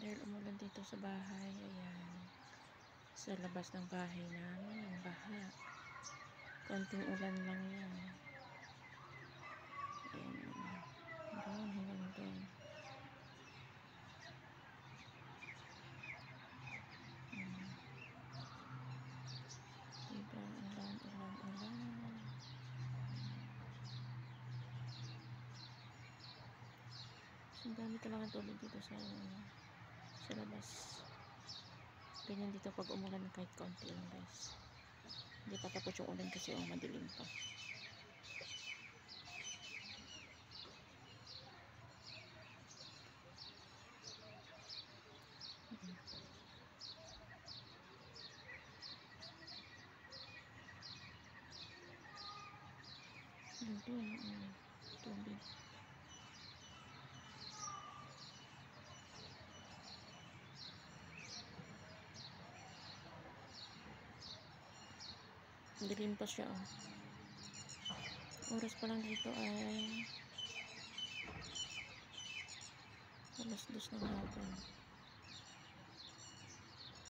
Dahil umulan dito sa bahay, ayan. Sa labas ng bahay namin, baha. Konting ulan lang yan. Ayan. Doon, hanggang doon. Diba, ulan. Ang dami talagang tubig dito sa labas. Ganyan dito pag umulan kahit konti lang, guys. Hindi pa tapos yung ulan kasi madilim pa. Doon, tubig. Dilim pa siya, oh. Oras pa lang dito ay 2:00 ng hapon.